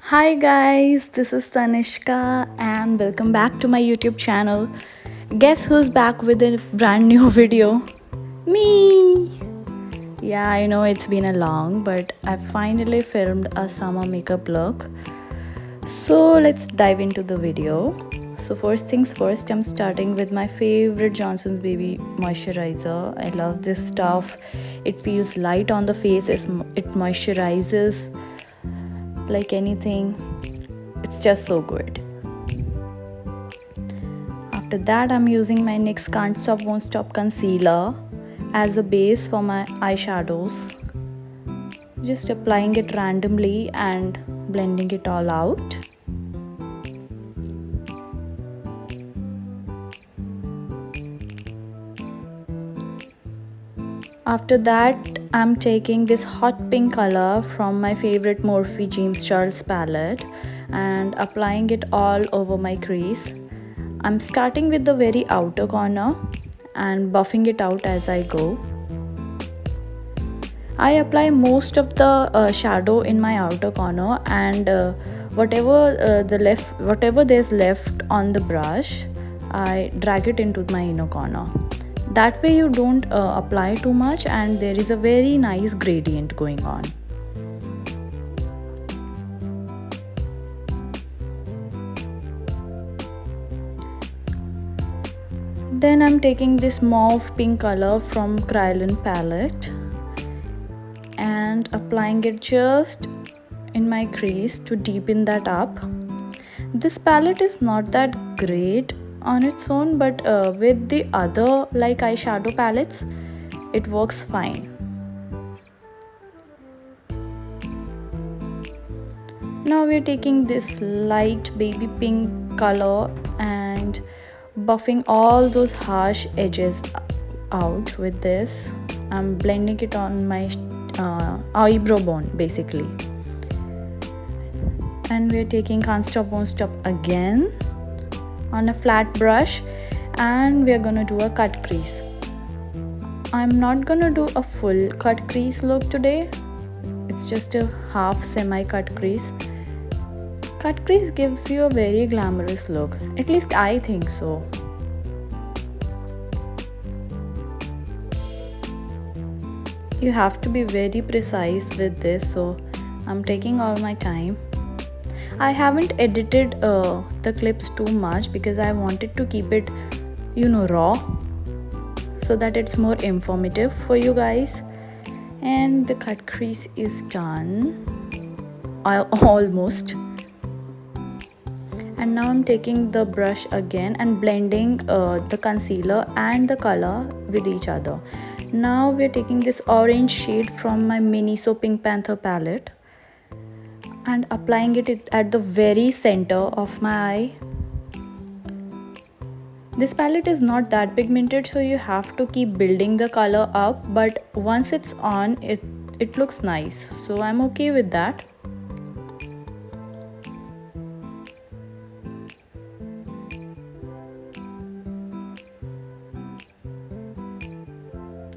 Hi guys, this is Tanishka and welcome back to my YouTube channel. Guess who's back with a brand new video? Me! Yeah, I know it's been a long, but I finally filmed a summer makeup look. So let's dive into the video. So first things first, I'm starting with my favorite Johnson's Baby moisturizer. I love this stuff. It feels light on the face, it moisturizes like anything. It's just so good. After that, I'm using my NYX Can't Stop Won't Stop concealer as a base for my eyeshadows. Just applying it randomly and blending it all out. After that, I'm taking this hot pink color from my favorite Morphe James Charles palette and applying it all over my crease. I'm starting with the very outer corner and buffing it out as I go. I apply most of the shadow in my outer corner and whatever there's left on the brush, I drag it into my inner corner. That way you don't apply too much and there is a very nice gradient going on. Then I'm taking this mauve pink color from Kryolan palette and applying it just in my crease to deepen that up. This palette is not that great on its own, but with the other like eyeshadow palettes, it works fine. Now we're taking this light baby pink color and buffing all those harsh edges out with this. I'm blending it on my eyebrow bone basically. And we're taking Can't Stop Won't Stop again on a flat brush and we're gonna do a cut crease. I'm not gonna do a full cut crease look today. It's just a half semi cut crease. Cut crease gives you a very glamorous look. At least I think so. You have to be very precise with this, so I'm taking all my time. I haven't edited the clips too much because I wanted to keep it, raw, so that it's more informative for you guys. And the cut crease is done, almost. And now I'm taking the brush again and blending the concealer and the color with each other. Now we're taking this orange shade from my Miniso Pink Panther palette and applying it at the very center of my eye. This palette is not that pigmented, so you have to keep building the color up, but once it's on, it looks nice, so I'm okay with that.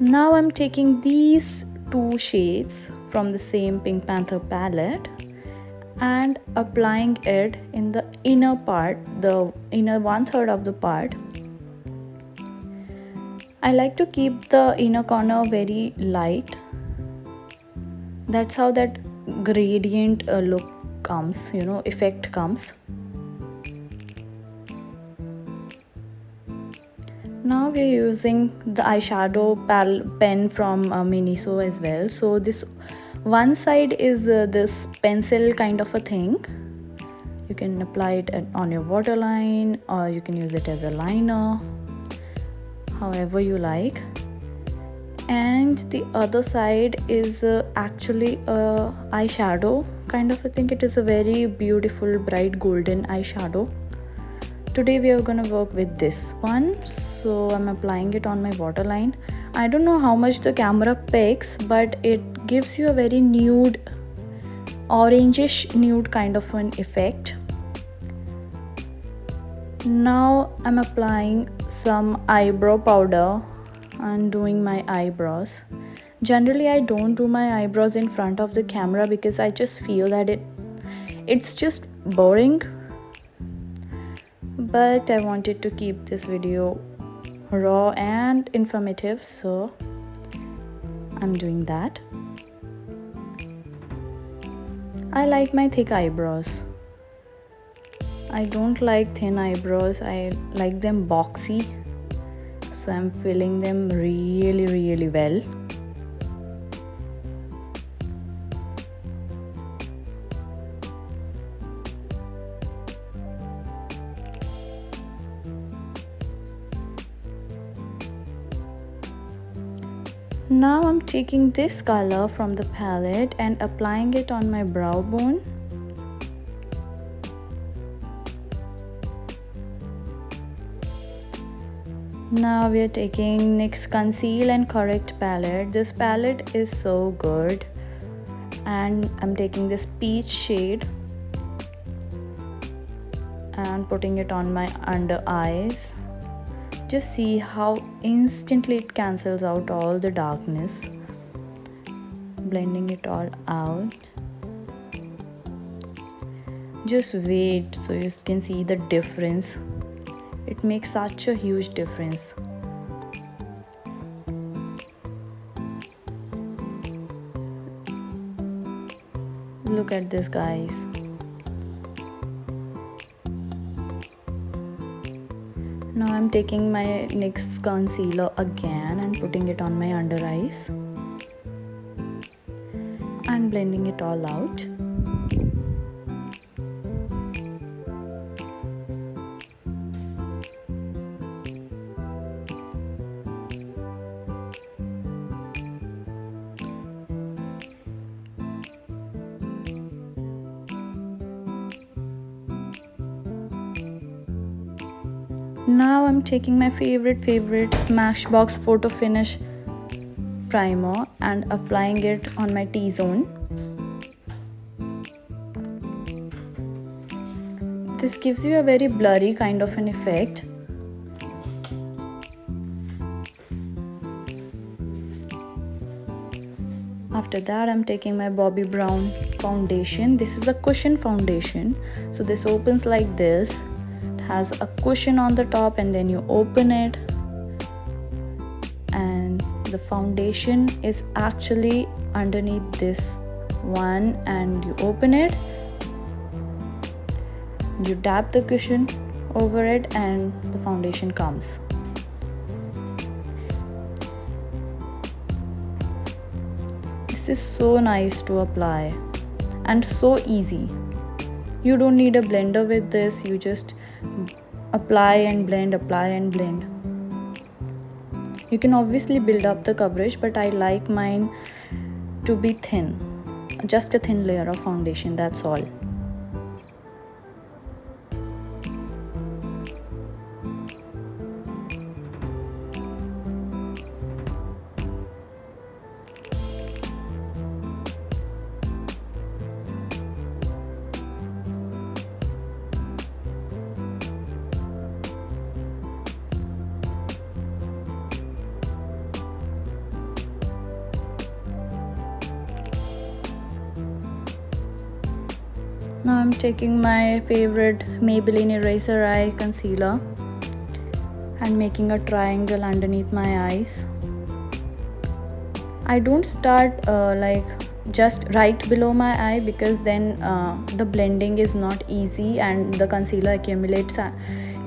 Now I'm taking these two shades from the same Pink Panther palette and applying it in the inner part, the inner 1/3 of the part. I like to keep the inner corner very light. That's how that gradient look comes, effect comes. Now we're using the eyeshadow pen from Miniso as well. So this one side is this pencil kind of a thing. You can apply it on your waterline or you can use it as a liner, however you like. And the other side is actually a eyeshadow kind of a thing. It is a very beautiful bright golden eyeshadow. Today we are gonna work with this one, so I'm applying it on my waterline. I don't know how much the camera picks, but it gives you a very nude, orangish nude kind of an effect. Now I'm applying some eyebrow powder and doing my eyebrows. Generally I don't do my eyebrows in front of the camera because I just feel that It's just boring, but I wanted to keep this video raw and informative, so I'm doing that. I like my thick eyebrows. I don't like thin eyebrows, I like them boxy, so I'm filling them really well. Now I'm taking this color from the palette and applying it on my brow bone. Now we are taking NYX Conceal and Correct palette. This palette is so good, and I'm taking this peach shade and putting it on my under eyes. Just see how instantly it cancels out all the darkness. Blending it all out. Just wait so you can see the difference. It makes such a huge difference. Look at this, guys. Now I'm taking my NYX concealer again and putting it on my under eyes and blending it all out. Now I'm taking my favorite Smashbox Photo Finish primer and applying it on my T-zone. This gives you a very blurry kind of an effect. After that, I'm taking my Bobbi Brown foundation. This is a cushion foundation, so this opens like this. Has a cushion on the top and then you open it, and the foundation is actually underneath this one, and you open it, you dab the cushion over it and the foundation comes. This is so nice to apply and so easy. You don't need a blender with this, you just apply and blend. You can obviously build up the coverage, but I like mine to be thin, just a thin layer of foundation, that's all. Now I'm taking my favorite Maybelline Eraser Eye Concealer and making a triangle underneath my eyes. I don't start like just right below my eye, because then the blending is not easy and the concealer accumulates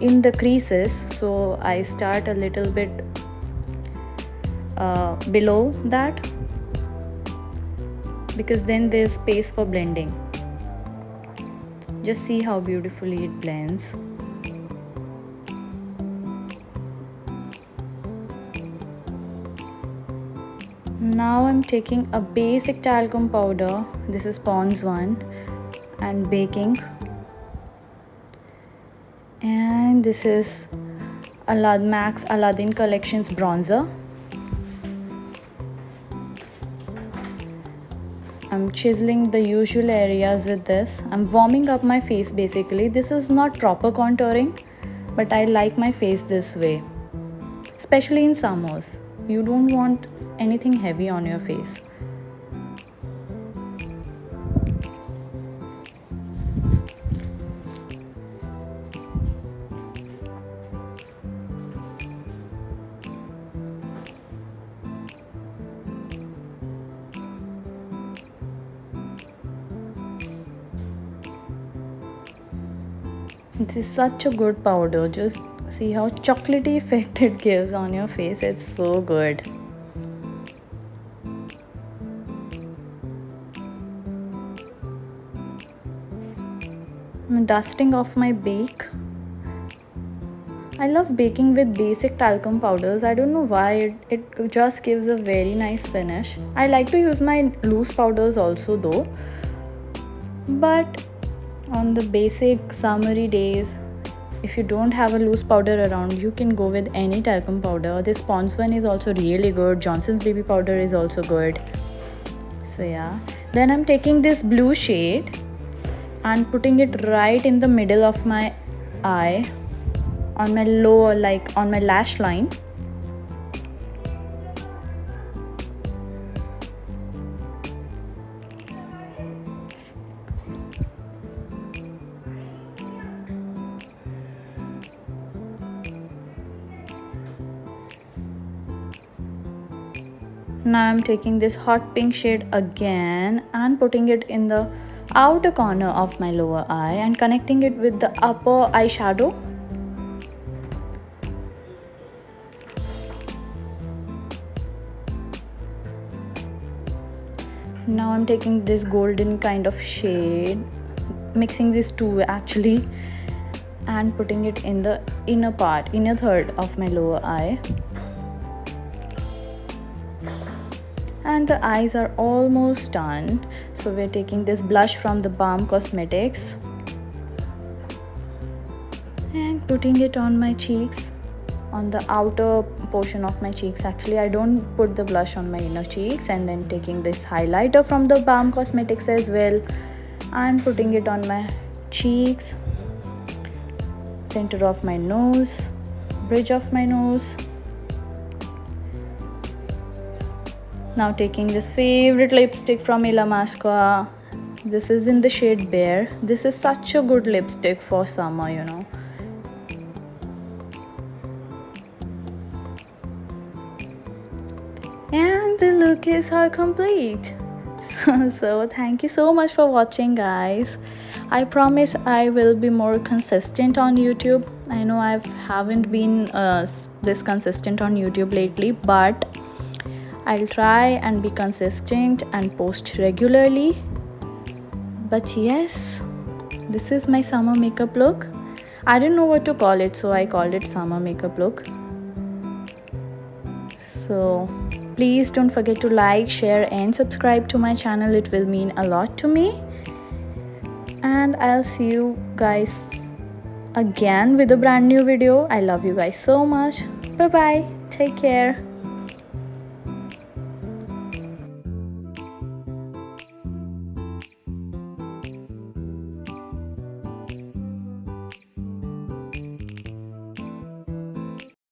in the creases. So I start a little bit below that, because then there's space for blending. Just see how beautifully it blends. Now I'm taking a basic talcum powder, this is Pond's one, and baking. And this is MAC Aladdin Collections bronzer. I'm chiseling the usual areas with this. I'm warming up my face basically. This is not proper contouring, but I like my face this way, especially in summers. You don't want anything heavy on your face. This is such a good powder. Just see how chocolatey effect it gives on your face. It's so good. Dusting off my bake. I love baking with basic talcum powders. I don't know why, it just gives a very nice finish. I like to use my loose powders also though. But on the basic summery days, if you don't have a loose powder around, you can go with any talcum powder. This Pond's one is also really good. Johnson's baby powder is also good. So yeah. Then I'm taking this blue shade and putting it right in the middle of my eye, on my lower, like on my lash line. Now I'm taking this hot pink shade again and putting it in the outer corner of my lower eye and connecting it with the upper eyeshadow. Now I'm taking this golden kind of shade, mixing these two actually, and putting it in the inner third of my lower eye. And the eyes are almost done. So we're taking this blush from the Balm Cosmetics and putting it on my cheeks, on the outer portion of my cheeks. Actually, I don't put the blush on my inner cheeks. And then taking this highlighter from the Balm Cosmetics as well, I'm putting it on my cheeks, center of my nose, bridge of my nose. Now taking this favorite lipstick from Illamasqua. This is in the shade Bare. This is such a good lipstick for summer, you know. And the look is all complete. So thank you so much for watching, guys. I promise I will be more consistent on YouTube. I know I haven't been this consistent on YouTube lately, but I'll try and be consistent and post regularly. But yes, this is my summer makeup look. I didn't know what to call it, so I called it summer makeup look. So please don't forget to like, share and subscribe to my channel. It will mean a lot to me. And I'll see you guys again with a brand new video. I love you guys so much. Bye bye. Take care.